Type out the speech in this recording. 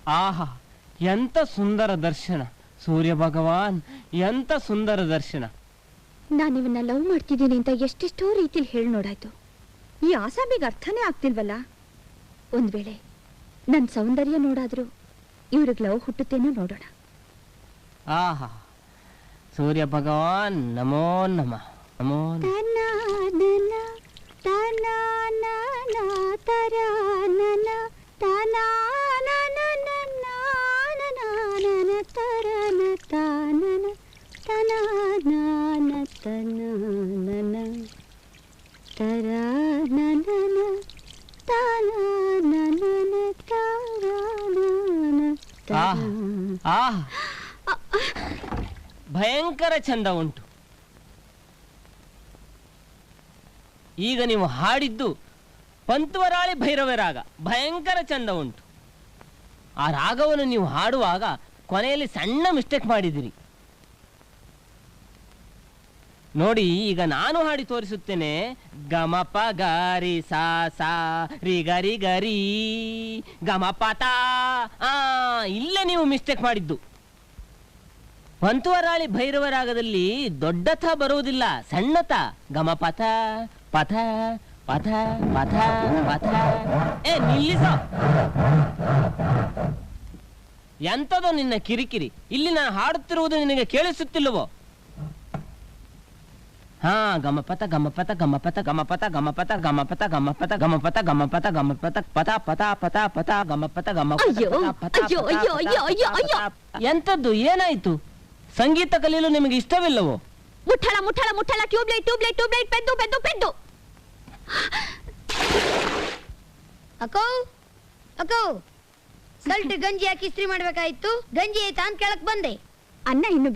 ಆಹಾ, ಎಂತ ಸುಂದರ ದರ್ಶನ. ಸೂರ್ಯ ಭಗವಾನ್, ಎಂತ ಸುಂದರ ದರ್ಶನ. ನಾನು ಇವನ್ನ ಲವ್ ಮಾಡ್ತಿದ್ದೀನಿ ಅಂತ ಎಷ್ಟೆಷ್ಟೋ ರೀತಿಲಿ ಹೇಳಿ ನೋಡಾಯ್ತು. ಈ ಆಸಾಮಿಗೆ ಅರ್ಥನೇ ಆಗ್ತಿಲ್ವಲ್ಲ. ಒಂದ್ ವೇಳೆ ನನ್ನ ಸೌಂದರ್ಯ ನೋಡಾದ್ರೂ ಇವ್ರಿಗೆ ಲವ್ ಹುಟ್ಟುತ್ತೇನೋ ನೋಡೋಣ. ಆಹಾ, ಸೂರ್ಯ ಭಗವಾನ್ ನಮೋ ನಮಃ. ನಮೋ ಭಯಂಕರ ಚಂದ ಉಂಟು. ಈಗ ನೀವು ಹಾಡಿದ್ದು ಪಂತುವರಾಳಿ ಭೈರವ ರಾಗ, ಭಯಂಕರ ಚಂದ ಉಂಟು. ಆ ರಾಗವನ್ನು ನೀವು ಹಾಡುವಾಗ ಕೊನೆಯಲ್ಲಿ ಸಣ್ಣ ಮಿಸ್ಟೇಕ್ ಮಾಡಿದಿರಿ ನೋಡಿ. ಈಗ ನಾನು ಹಾಡಿ ತೋರಿಸುತ್ತೇನೆ. ಗಮಪ ಗಾರಿ ಸಾ ಸಾ ರಿ ಗರಿ ಗರಿ ಗಮಪತ. ಇಲ್ಲೇ ನೀವು ಮಿಸ್ಟೇಕ್ ಮಾಡಿದ್ದು. ಪಂತುವರಾಳಿ ಭೈರವ ರಾಗದಲ್ಲಿ ದೊಡ್ಡಥ ಬರುವುದಿಲ್ಲ, ಸಣ್ಣತ. ಗಮಪಥ ಪಥ ಪಥ ಪಥ ಪಥ. ನಿಲ್ಲಿಸ. ಎಂತದೋ ನಿನ್ನ ಕಿರಿಕಿರಿ. ಇಲ್ಲಿ ನಾನು ಹಾಡುತ್ತಿರುವುದು ನಿನಗೆ ಕೇಳಿಸುತ್ತಿಲ್ಲವೋ? ಹಾ, ಗಮಪಥ ಗಮಪಥ ಗಮಪಥ ಗಮಪಥ ಗಮಪಥ ಗಮಪಥ ಗಮಪಥ ಗಮಪಥ ಗಮಪಥ ಗಮಪಥ ಪಥ ಪಥ ಪಥ ಪಥ ಗಮಪಥ ಗಮಪಥ. ಎಂತದ್ದು, ಏನಾಯ್ತು? ಸಂಗೀತ ಕಲಿಯಲು ನಿಮಗೆ ಇಷ್ಟವಿಲ್ಲವೋ? ಮುಠಳ ಮುಠಳ ಮುಠಳ, ಟ್ಯೂಬ್ಲೈಟ್ ಟ್ಯೂಬ್ಲೈಟ್ ಟ್ಯೂಬ್ಲೈಟ್, ಪೆದ್ದು ಪೆದ್ದು ಪೆದ್ದು. ಅಕ್ಕೋ ಅಕ್ಕೋ, ಸಲ್ಟ್ ಗಂಜಿ ಹಾಕಿ ಇಸ್ತ್ರಿ ಮಾಡ್ಬೇಕಾಯ್ತು. ಗಂಜಿ ಆಯ್ತಾ ಅಂತ ಕೇಳಕ್ ಬಂದೆ. ಅನ್ನ ಇನ್ನು